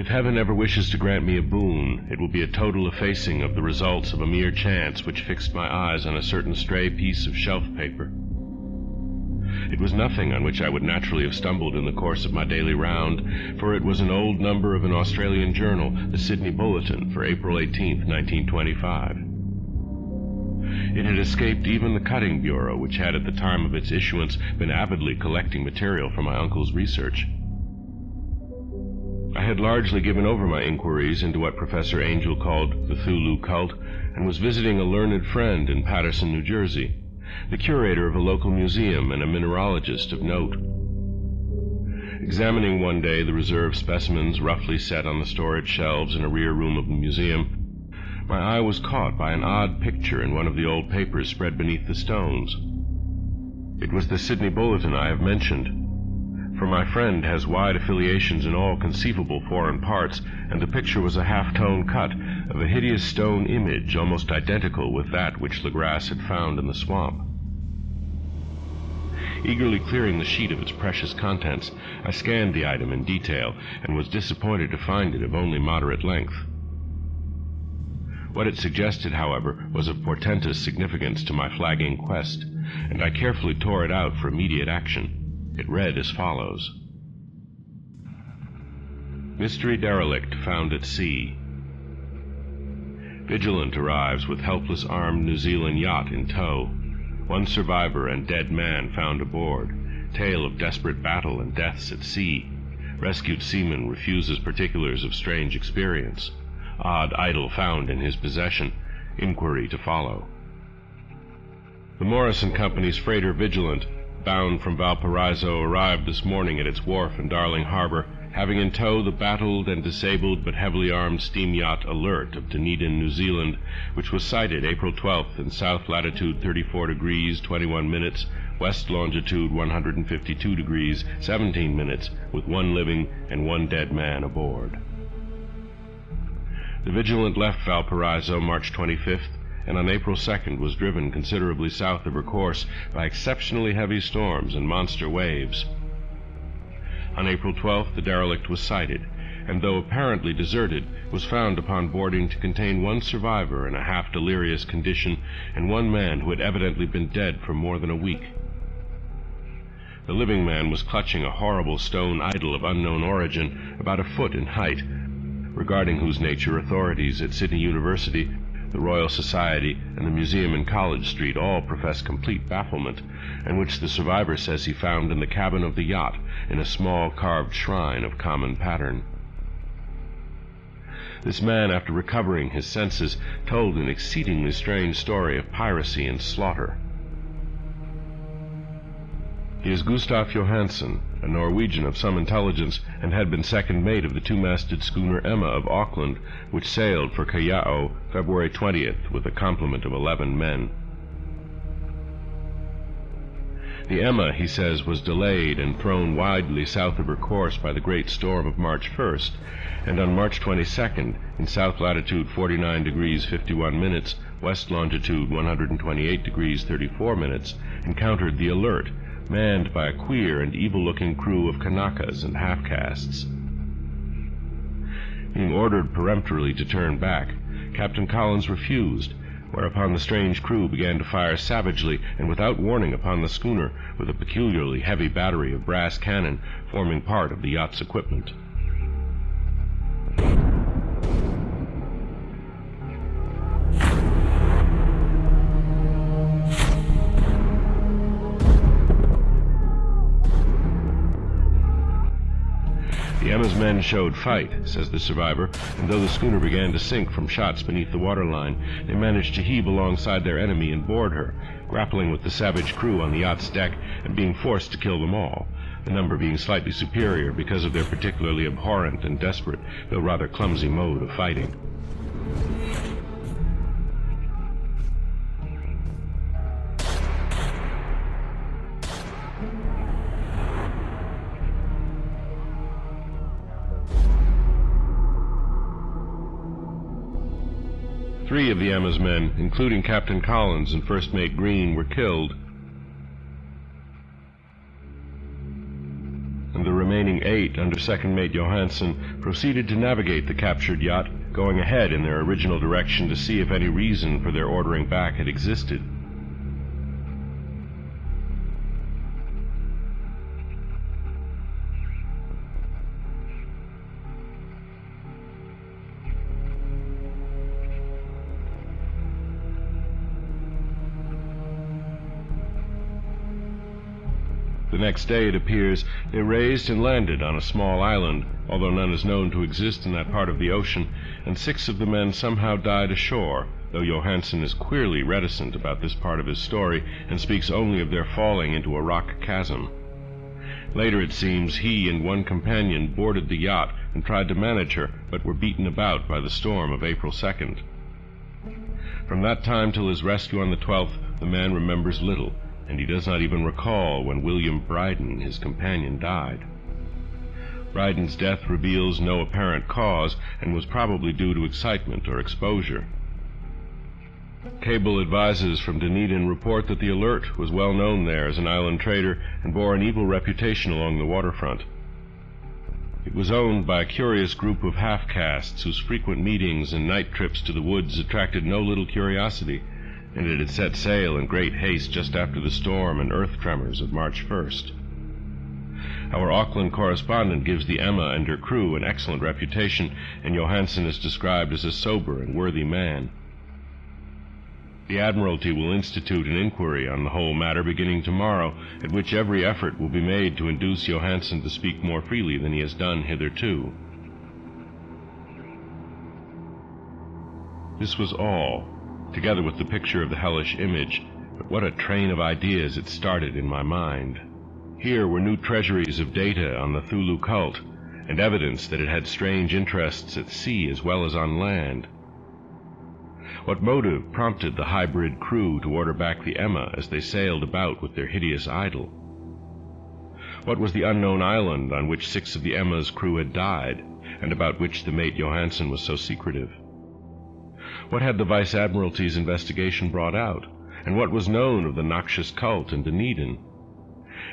If heaven ever wishes to grant me a boon, it will be a total effacing of the results of a mere chance which fixed my eyes on a certain stray piece of shelf paper. It was nothing on which I would naturally have stumbled in the course of my daily round, for it was an old number of an Australian journal, the Sydney Bulletin, for April 18th, 1925. It had escaped even the cutting bureau, which had at the time of its issuance been avidly collecting material for my uncle's research. I had largely given over my inquiries into what Professor Angel called the Cthulhu cult, and was visiting a learned friend in Paterson, New Jersey, the curator of a local museum and a mineralogist of note. Examining one day the reserved specimens roughly set on the storage shelves in a rear room of the museum, my eye was caught by an odd picture in one of the old papers spread beneath the stones. It was the Sydney Bulletin I have mentioned, for my friend has wide affiliations in all conceivable foreign parts, and the picture was a half-tone cut of a hideous stone image almost identical with that which Legrasse had found in the swamp. Eagerly clearing the sheet of its precious contents, I scanned the item in detail, and was disappointed to find it of only moderate length. What it suggested, however, was of portentous significance to my flagging quest, and I carefully tore it out for immediate action. It read as follows: Mystery derelict found at sea. Vigilant arrives with helpless armed New Zealand yacht in tow. One survivor and dead man found aboard. Tale of desperate battle and deaths at sea. Rescued seaman refuses particulars of strange experience. Odd idol found in his possession. Inquiry to follow. The Morrison Company's freighter Vigilant, bound from Valparaiso, arrived this morning at its wharf in Darling Harbor, having in tow the battled and disabled but heavily armed steam yacht Alert of Dunedin, New Zealand, which was sighted April 12th in south latitude 34 degrees 21 minutes, west longitude 152 degrees 17 minutes, with one living and one dead man aboard. The Vigilant left Valparaiso March 25th, and on April 2nd was driven considerably south of her course by exceptionally heavy storms and monster waves. On April 12th, the derelict was sighted, and though apparently deserted, was found upon boarding to contain one survivor in a half-delirious condition and one man who had evidently been dead for more than a week. The living man was clutching a horrible stone idol of unknown origin, about a foot in height, regarding whose nature authorities at Sydney University, the Royal Society, and the Museum in College Street all profess complete bafflement, and which the survivor says he found in the cabin of the yacht in a small carved shrine of common pattern. This man, after recovering his senses, told an exceedingly strange story of piracy and slaughter. He is Gustav Johansen, a Norwegian of some intelligence, and had been second mate of the two-masted schooner Emma of Auckland, which sailed for Callao February 20th with a complement of 11 men. The Emma, he says, was delayed and thrown widely south of her course by the great storm of March 1st, and on March 22nd, in south latitude 49 degrees 51 minutes, west longitude 128 degrees 34 minutes, encountered the Alert, manned by a queer and evil-looking crew of Kanakas and half-castes. Being ordered peremptorily to turn back, Captain Collins refused, whereupon the strange crew began to fire savagely and without warning upon the schooner with a peculiarly heavy battery of brass cannon forming part of the yacht's equipment. The Emma's men showed fight, says the survivor, and though the schooner began to sink from shots beneath the waterline, they managed to heave alongside their enemy and board her, grappling with the savage crew on the yacht's deck and being forced to kill them all, the number being slightly superior because of their particularly abhorrent and desperate, though rather clumsy mode of fighting. Three of the Emma's men, including Captain Collins and First Mate Green, were killed, and the remaining morning, 8, under Second Mate Johansen, proceeded to navigate the captured yacht, going ahead in their original direction to see if any reason for their ordering back had existed. The next day, it appears, they raised and landed on a small island, although none is known to exist in that part of the ocean, and 6 of the men somehow died ashore, though Johansen is queerly reticent about this part of his story and speaks only of their falling into a rock chasm. Later, it seems, he and one companion boarded the yacht and tried to manage her, but were beaten about by the storm of April 2nd. From that time till his rescue on the 12th, the man remembers little, and he does not even recall when William Bryden, his companion, died. Bryden's death reveals no apparent cause and was probably due to excitement or exposure. Cable advises from Dunedin report that the Alert was well known there as an island trader and bore an evil reputation along the waterfront. It was owned by a curious group of half-castes whose frequent meetings and night trips to the woods attracted no little curiosity, and it had set sail in great haste just after the storm and earth tremors of March 1st. Our Auckland correspondent gives the Emma and her crew an excellent reputation, and Johansen is described as a sober and worthy man. The Admiralty will institute an inquiry on the whole matter beginning tomorrow, at which every effort will be made to induce Johansen to speak more freely than he has done hitherto. This was all, together with the picture of the hellish image, but what a train of ideas it started in my mind. Here were new treasuries of data on the Cthulhu cult, and evidence that it had strange interests at sea as well as on land. What motive prompted the hybrid crew to order back the Emma as they sailed about with their hideous idol? What was the unknown island on which 6 of the Emma's crew had died, and about which the mate Johansen was so secretive? What had the Vice Admiralty's investigation brought out, and what was known of the noxious cult in Dunedin?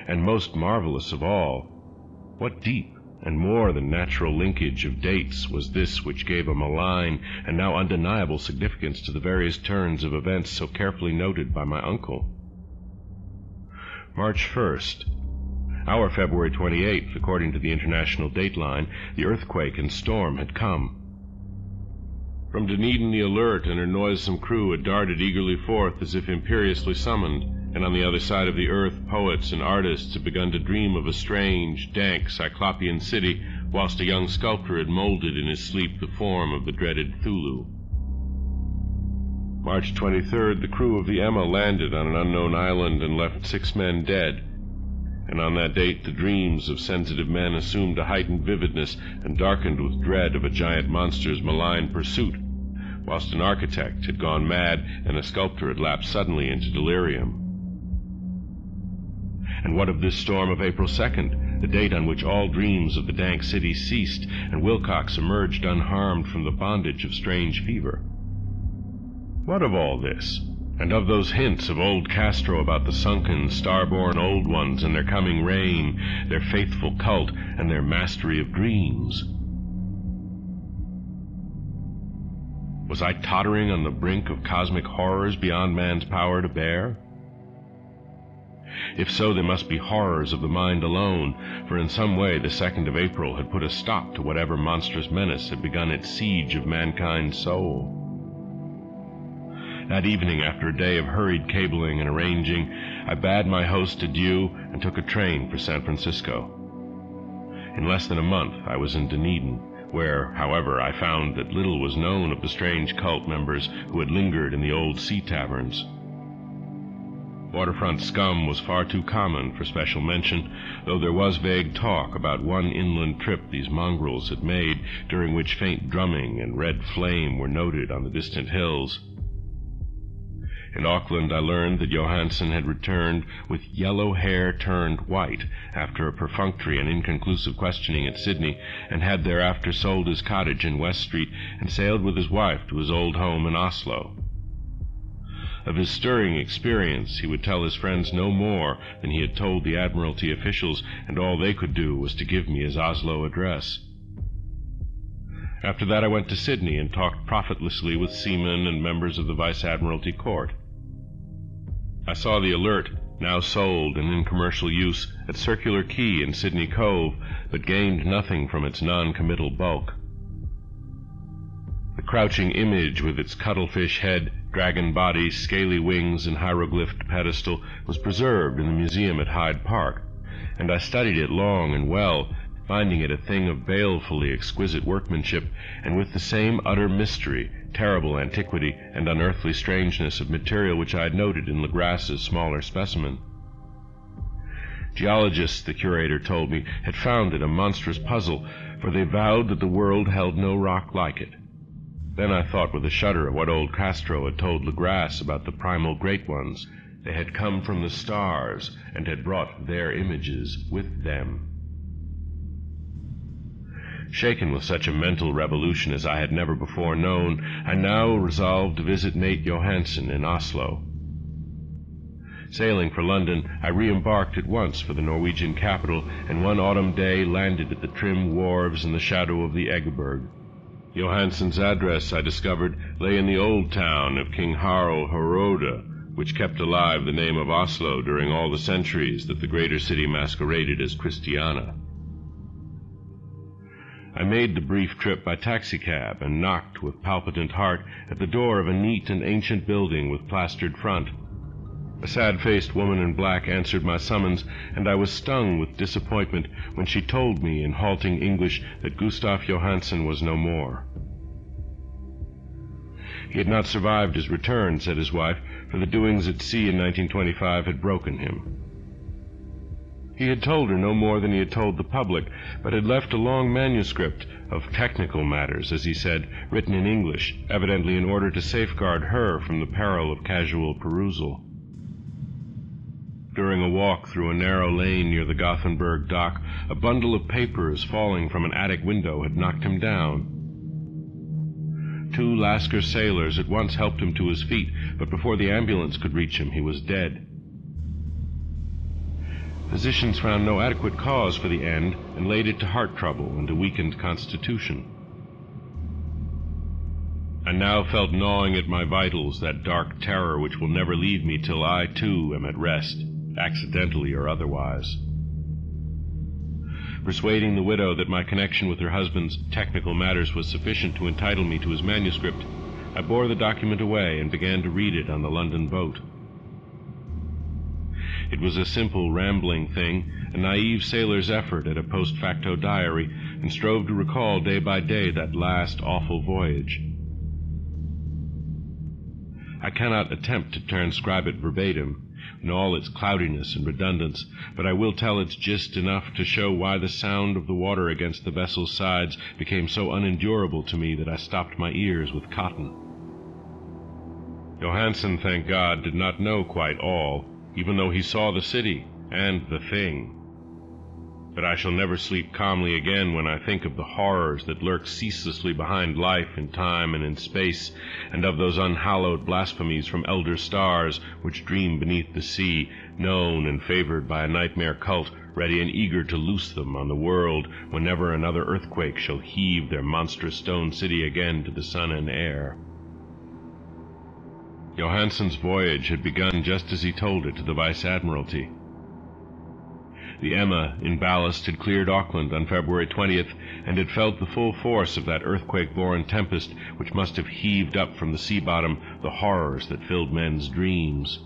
And most marvelous of all, what deep and more than natural linkage of dates was this which gave a malign and now undeniable significance to the various turns of events so carefully noted by my uncle? March 1st. Our February 28th, according to the international dateline, the earthquake and storm had come. From Dunedin, the Alert and her noisome crew had darted eagerly forth as if imperiously summoned, and on the other side of the earth poets and artists had begun to dream of a strange, dank, cyclopean city, whilst a young sculptor had molded in his sleep the form of the dreaded Cthulhu. March 23rd, the crew of the Emma landed on an unknown island and left 6 men dead, and on that date the dreams of sensitive men assumed a heightened vividness and darkened with dread of a giant monster's malign pursuit, whilst an architect had gone mad and a sculptor had lapsed suddenly into delirium. And what of this storm of April 2nd, the date on which all dreams of the dank city ceased, and Wilcox emerged unharmed from the bondage of strange fever? What of all this, and of those hints of old Castro about the sunken, star-born old ones and their coming reign, their faithful cult, and their mastery of dreams? Was I tottering on the brink of cosmic horrors beyond man's power to bear? If so, they must be horrors of the mind alone, for in some way the 2nd of April had put a stop to whatever monstrous menace had begun its siege of mankind's soul. That evening, after a day of hurried cabling and arranging, I bade my host adieu and took a train for San Francisco. In less than a month I was in Dunedin, where, however, I found that little was known of the strange cult members who had lingered in the old sea taverns. Waterfront scum was far too common for special mention, though there was vague talk about one inland trip these mongrels had made, during which faint drumming and red flame were noted on the distant hills. In Auckland I learned that Johansen had returned with yellow hair turned white after a perfunctory and inconclusive questioning at Sydney, and had thereafter sold his cottage in West Street and sailed with his wife to his old home in Oslo. Of his stirring experience, he would tell his friends no more than he had told the Admiralty officials, and all they could do was to give me his Oslo address. After that I went to Sydney and talked profitlessly with seamen and members of the Vice Admiralty Court. I saw the Alert, now sold and in commercial use, at Circular Quay in Sydney Cove, but gained nothing from its non-committal bulk. The crouching image with its cuttlefish head, dragon body, scaly wings, and hieroglyphed pedestal was preserved in the museum at Hyde Park, and I studied it long and well, finding it a thing of balefully exquisite workmanship, and with the same utter mystery, terrible antiquity, and unearthly strangeness of material which I had noted in Legras's smaller specimen. Geologists, the curator told me, had found it a monstrous puzzle, for they vowed that the world held no rock like it. Then I thought with a shudder of what old Castro had told Legras about the primal great ones. They had come from the stars, and had brought their images with them. Shaken with such a mental revolution as I had never before known, I now resolved to visit Nate Johansen in Oslo. Sailing for London, I re-embarked at once for the Norwegian capital, and one autumn day landed at the trim wharves in the shadow of the Egeberg. Johansen's address, I discovered, lay in the old town of King Harald Hårode, which kept alive the name of Oslo during all the centuries that the greater city masqueraded as Christiana. I made the brief trip by taxicab and knocked with palpitant heart at the door of a neat and ancient building with plastered front. A sad-faced woman in black answered my summons, and I was stung with disappointment when she told me in halting English that Gustav Johansen was no more. He had not survived his return, said his wife, for the doings at sea in 1925 had broken him. He had told her no more than he had told the public, but had left a long manuscript of technical matters, as he said, written in English, evidently in order to safeguard her from the peril of casual perusal. During a walk through a narrow lane near the Gothenburg dock, a bundle of papers falling from an attic window had knocked him down. 2 Lascar sailors at once helped him to his feet, but before the ambulance could reach him, he was dead. Physicians found no adequate cause for the end and laid it to heart trouble and a weakened constitution. I now felt gnawing at my vitals that dark terror which will never leave me till I, too, am at rest, accidentally or otherwise. Persuading the widow that my connection with her husband's technical matters was sufficient to entitle me to his manuscript, I bore the document away and began to read it on the London boat. It was a simple, rambling thing, a naive sailor's effort at a post-facto diary, and strove to recall day by day that last awful voyage. I cannot attempt to transcribe it verbatim, in all its cloudiness and redundance, but I will tell its gist enough to show why the sound of the water against the vessel's sides became so unendurable to me that I stopped my ears with cotton. Johansen, thank God, did not know quite all, even though he saw the city and the thing. But I shall never sleep calmly again when I think of the horrors that lurk ceaselessly behind life in time and in space, and of those unhallowed blasphemies from elder stars which dream beneath the sea, known and favored by a nightmare cult, ready and eager to loose them on the world whenever another earthquake shall heave their monstrous stone city again to the sun and air. Johansen's voyage had begun just as he told it to the Vice Admiralty. The Emma, in ballast, had cleared Auckland on February 20th, and had felt the full force of that earthquake-born tempest which must have heaved up from the sea bottom the horrors that filled men's dreams.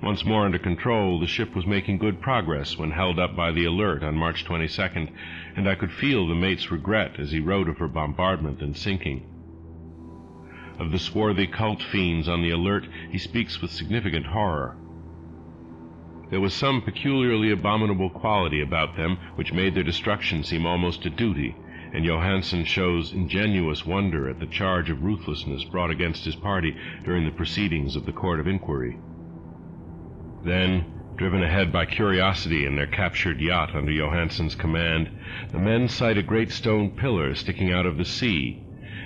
Once more under control, the ship was making good progress when held up by the Alert on March 22nd, and I could feel the mate's regret as he wrote of her bombardment and sinking. Of the swarthy cult fiends on the Alert, he speaks with significant horror. There was some peculiarly abominable quality about them which made their destruction seem almost a duty, and Johansen shows ingenuous wonder at the charge of ruthlessness brought against his party during the proceedings of the Court of Inquiry. Then, driven ahead by curiosity in their captured yacht under Johansen's command, the men sight a great stone pillar sticking out of the sea,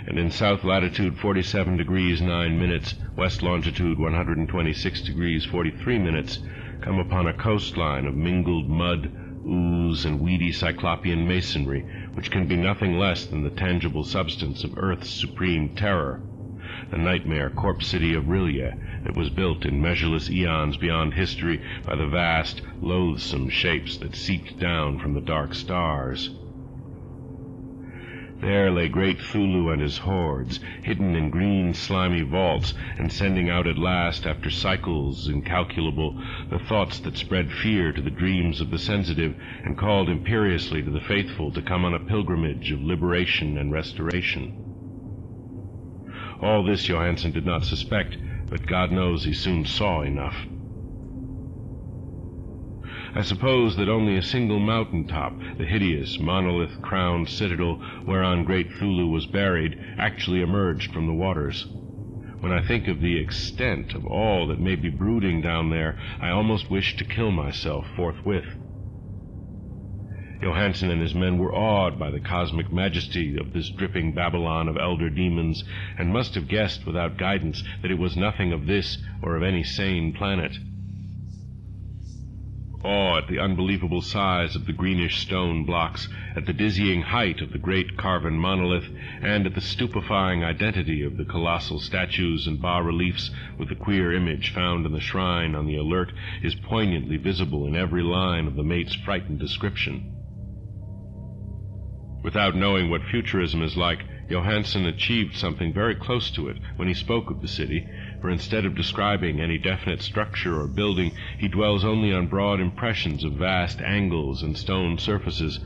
and in south latitude 47 degrees 9 minutes, west longitude 126 degrees 43 minutes, come upon a coastline of mingled mud, ooze, and weedy cyclopean masonry, which can be nothing less than the tangible substance of Earth's supreme terror, the nightmare corpse city of Rilya, that was built in measureless eons beyond history by the vast, loathsome shapes that seeped down from the dark stars. There lay great Cthulhu and his hordes, hidden in green, slimy vaults, and sending out at last, after cycles incalculable, the thoughts that spread fear to the dreams of the sensitive, and called imperiously to the faithful to come on a pilgrimage of liberation and restoration. All this Johansen did not suspect, but God knows he soon saw enough. I suppose that only a single mountain-top, the hideous, monolith-crowned citadel whereon great Cthulhu was buried, actually emerged from the waters. When I think of the extent of all that may be brooding down there, I almost wish to kill myself forthwith. Johansen and his men were awed by the cosmic majesty of this dripping Babylon of elder demons, and must have guessed without guidance that it was nothing of this or of any sane planet. Awe at the unbelievable size of the greenish stone blocks, at the dizzying height of the great carven monolith, and at the stupefying identity of the colossal statues and bas-reliefs with the queer image found in the shrine on the Alert is poignantly visible in every line of the mate's frightened description. Without knowing what futurism is like, Johansen achieved something very close to it when he spoke of the city, for instead of describing any definite structure or building, he dwells only on broad impressions of vast angles and stone surfaces,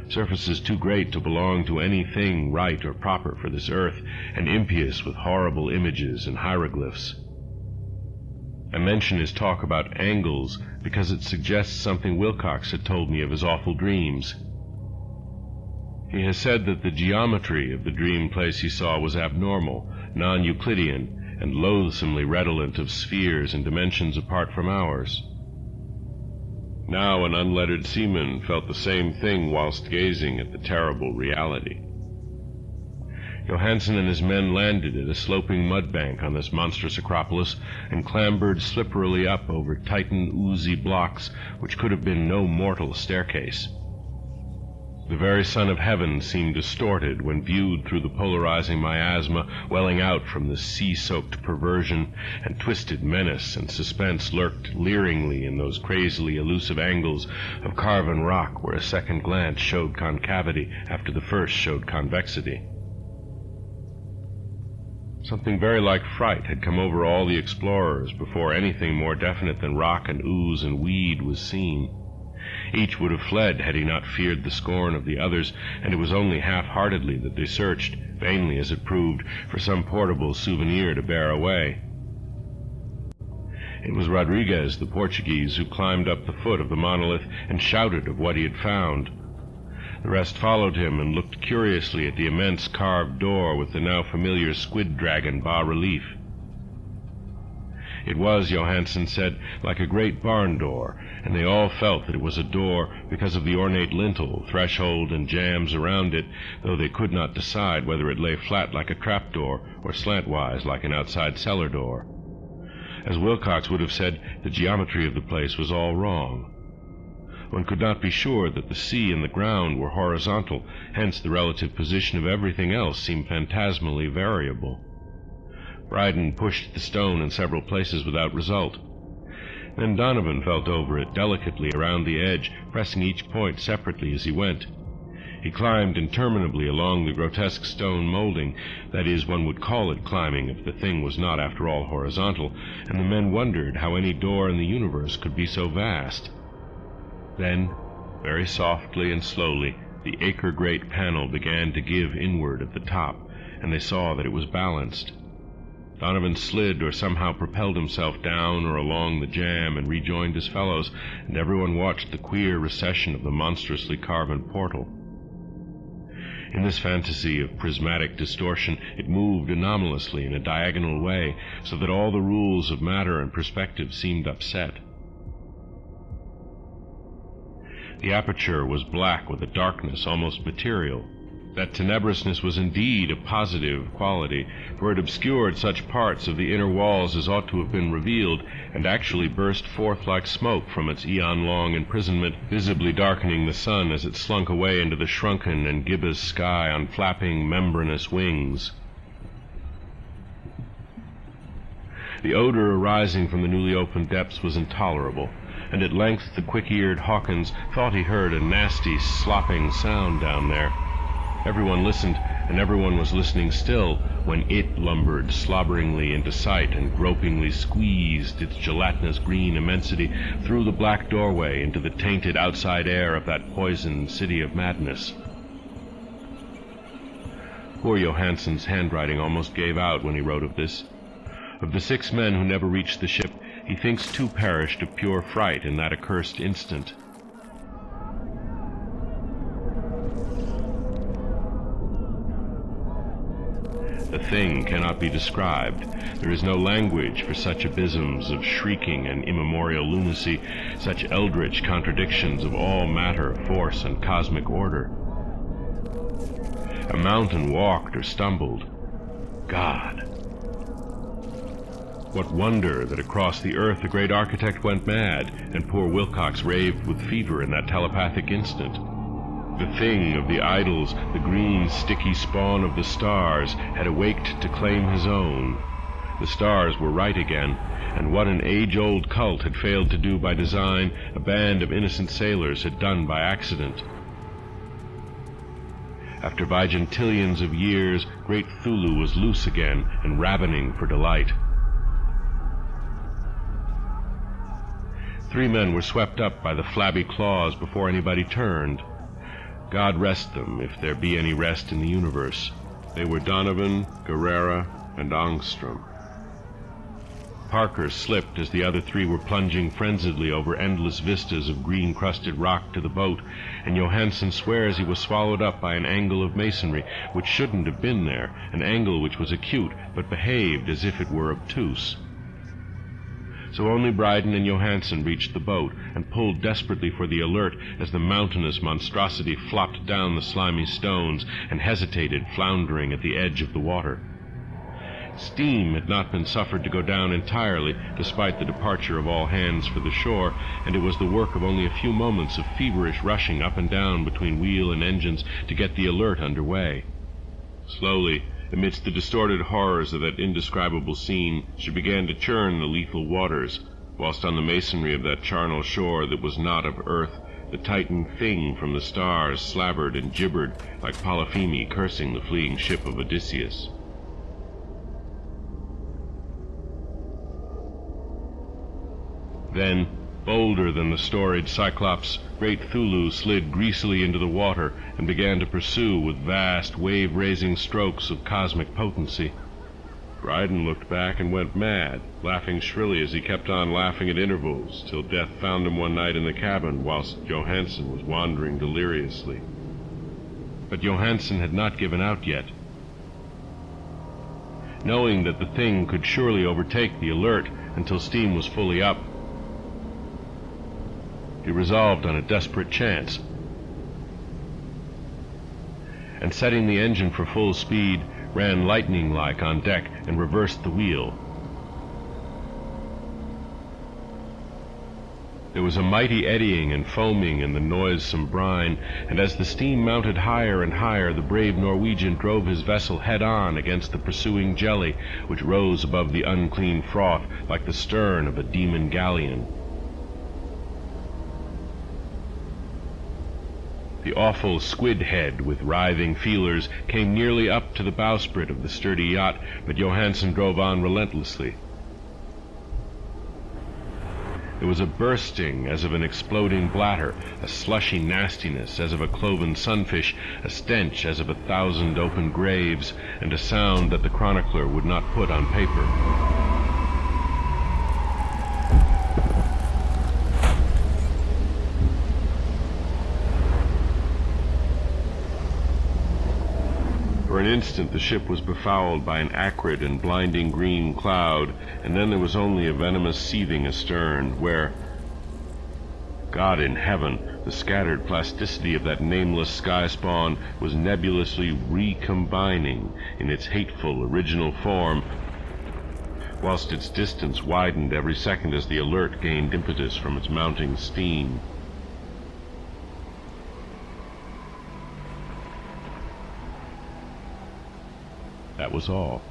surfaces too great to belong to anything right or proper for this earth, and impious with horrible images and hieroglyphs. I mention his talk about angles because it suggests something Wilcox had told me of his awful dreams. He has said that the geometry of the dream place he saw was abnormal, non-Euclidean, and loathsomely redolent of spheres and dimensions apart from ours. Now an unlettered seaman felt the same thing whilst gazing at the terrible reality. Johansen and his men landed at a sloping mud bank on this monstrous acropolis and clambered slipperily up over Titan oozy blocks which could have been no mortal staircase. The very sun of heaven seemed distorted when viewed through the polarizing miasma welling out from the sea-soaked perversion, and twisted menace and suspense lurked leeringly in those crazily elusive angles of carven rock where a second glance showed concavity after the first showed convexity. Something very like fright had come over all the explorers before anything more definite than rock and ooze and weed was seen. Each would have fled had he not feared the scorn of the others, and it was only half-heartedly that they searched, vainly as it proved, for some portable souvenir to bear away. It was Rodriguez, the Portuguese, who climbed up the foot of the monolith and shouted of what he had found. The rest followed him and looked curiously at the immense carved door with the now familiar squid dragon bas-relief. It was, Johansen said, like a great barn door, and they all felt that it was a door because of the ornate lintel, threshold, and jambs around it, though they could not decide whether it lay flat like a trapdoor or slantwise like an outside cellar door. As Wilcox would have said, the geometry of the place was all wrong. One could not be sure that the sea and the ground were horizontal, hence the relative position of everything else seemed phantasmally variable. Bryden pushed the stone in several places without result. Then Donovan felt over it delicately around the edge, pressing each point separately as he went. He climbed interminably along the grotesque stone molding, that is, one would call it climbing if the thing was not after all horizontal, and the men wondered how any door in the universe could be so vast. Then, very softly and slowly, the acre-great panel began to give inward at the top, and they saw that it was balanced. Donovan slid or somehow propelled himself down or along the jamb and rejoined his fellows, and everyone watched the queer recession of the monstrously carven portal. In this fantasy of prismatic distortion, it moved anomalously in a diagonal way, so that all the rules of matter and perspective seemed upset. The aperture was black with a darkness almost material. That tenebrousness was indeed a positive quality, for it obscured such parts of the inner walls as ought to have been revealed, and actually burst forth like smoke from its eon-long imprisonment, visibly darkening the sun as it slunk away into the shrunken and gibbous sky on flapping membranous wings. The odor arising from the newly opened depths was intolerable, and at length the quick-eared Hawkins thought he heard a nasty, slopping sound down there. Everyone listened, and everyone was listening still, when it lumbered slobberingly into sight and gropingly squeezed its gelatinous green immensity through the black doorway into the tainted outside air of that poisoned city of madness. Poor Johansen's handwriting almost gave out when he wrote of this. Of the 6 men who never reached the ship, he thinks 2 perished of pure fright in that accursed instant. The thing cannot be described. There is no language for such abysms of shrieking and immemorial lunacy, such eldritch contradictions of all matter, force, and cosmic order. A mountain walked or stumbled. God! What wonder that across the earth the great architect went mad, and poor Wilcox raved with fever in that telepathic instant. The thing of the idols, the green, sticky spawn of the stars, had awaked to claim his own. The stars were right again, and what an age-old cult had failed to do by design, a band of innocent sailors had done by accident. After vigintillions of years, great Cthulhu was loose again and ravening for delight. 3 men were swept up by the flabby claws before anybody turned. God rest them, if there be any rest in the universe. They were Donovan, Guerrera, and Ångström. Parker slipped as the other 3 were plunging frenziedly over endless vistas of green-crusted rock to the boat, and Johansen swears he was swallowed up by an angle of masonry which shouldn't have been there, an angle which was acute but behaved as if it were obtuse. So only Bryden and Johansen reached the boat and pulled desperately for the Alert as the mountainous monstrosity flopped down the slimy stones and hesitated, floundering at the edge of the water. Steam had not been suffered to go down entirely, despite the departure of all hands for the shore, and it was the work of only a few moments of feverish rushing up and down between wheel and engines to get the Alert under way. Slowly, amidst the distorted horrors of that indescribable scene, she began to churn the lethal waters, whilst on the masonry of that charnel shore that was not of earth, the Titan thing from the stars slavered and gibbered like Polypheme cursing the fleeing ship of Odysseus. Then, bolder than the storied Cyclops, great Cthulhu slid greasily into the water and began to pursue with vast, wave-raising strokes of cosmic potency. Bryden looked back and went mad, laughing shrilly as he kept on laughing at intervals, till death found him one night in the cabin whilst Johansen was wandering deliriously. But Johansen had not given out yet. Knowing that the thing could surely overtake the Alert until steam was fully up, he resolved on a desperate chance, and setting the engine for full speed, ran lightning-like on deck and reversed the wheel. There was a mighty eddying and foaming in the noisome brine, and as the steam mounted higher and higher, the brave Norwegian drove his vessel head-on against the pursuing jelly, which rose above the unclean froth like the stern of a demon galleon. The awful squid head with writhing feelers came nearly up to the bowsprit of the sturdy yacht, but Johansen drove on relentlessly. There was a bursting as of an exploding bladder, a slushy nastiness as of a cloven sunfish, a stench as of 1,000 open graves, and a sound that the chronicler would not put on paper. For an instant the ship was befouled by an acrid and blinding green cloud, and then there was only a venomous seething astern, where, God in heaven, The scattered plasticity of that nameless sky spawn was nebulously recombining in its hateful original form, whilst its distance widened every second as the alert gained impetus from its mounting steam. That was all.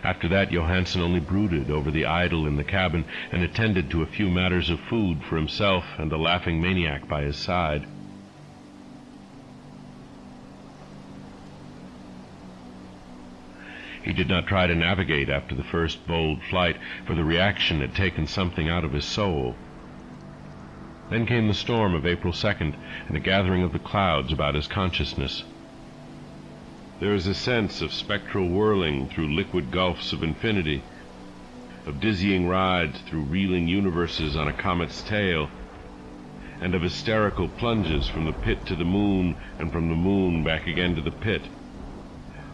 After that, Johansen only brooded over the idol in the cabin and attended to a few matters of food for himself and the laughing maniac by his side. He did not try to navigate after the first bold flight, for the reaction had taken something out of his soul. Then came the storm of April 2nd, and a gathering of the clouds about his consciousness. There is a sense of spectral whirling through liquid gulfs of infinity, of dizzying rides through reeling universes on a comet's tail, and of hysterical plunges from the pit to the moon and from the moon back again to the pit,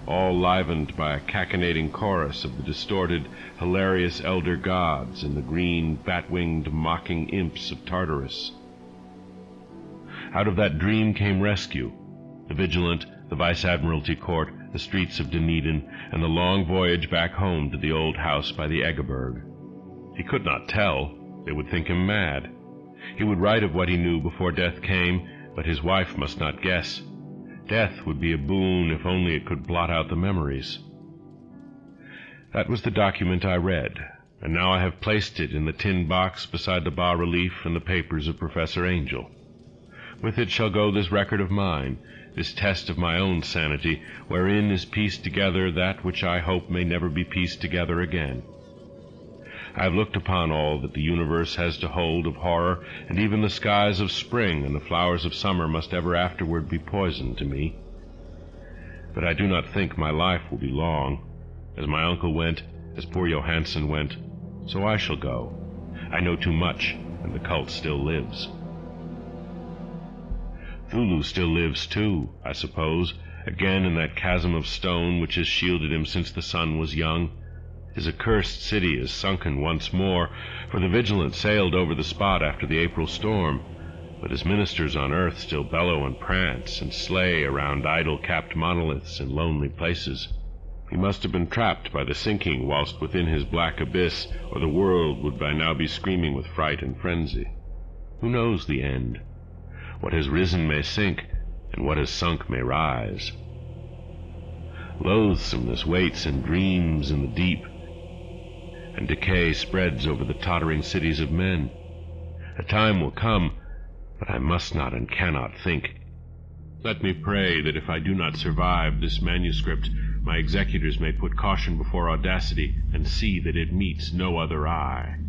all livened by a cachinnating chorus of the distorted, hilarious elder gods and the green, bat-winged, mocking imps of Tartarus. Out of that dream came rescue, the Vigilant, the Vice-Admiralty Court, the streets of Dunedin, and the long voyage back home to the old house by the Egeberg. He could not tell. They would think him mad. He would write of what he knew before death came, but his wife must not guess. Death would be a boon if only it could blot out the memories. That was the document I read, and now I have placed it in the tin box beside the bas-relief and the papers of Professor Angel. With it shall go this record of mine, this test of my own sanity, wherein is pieced together that which I hope may never be pieced together again. I have looked upon all that the universe has to hold of horror, and even the skies of spring and the flowers of summer must ever afterward be poison to me. But I do not think my life will be long. As my uncle went, as poor Johansen went, so I shall go. I know too much, and the cult still lives. Cthulhu still lives too, I suppose, again in that chasm of stone which has shielded him since the sun was young. His accursed city is sunken once more, for the Vigilant sailed over the spot after the April storm, but his ministers on earth still bellow and prance and slay around idol-capped monoliths in lonely places. He must have been trapped by the sinking whilst within his black abyss, or the world would by now be screaming with fright and frenzy. Who knows the end? What has risen may sink, and what has sunk may rise. Loathsomeness waits and dreams in the deep, and decay spreads over the tottering cities of men. A time will come, but I must not and cannot think. Let me pray that if I do not survive this manuscript, my executors may put caution before audacity and see that it meets no other eye.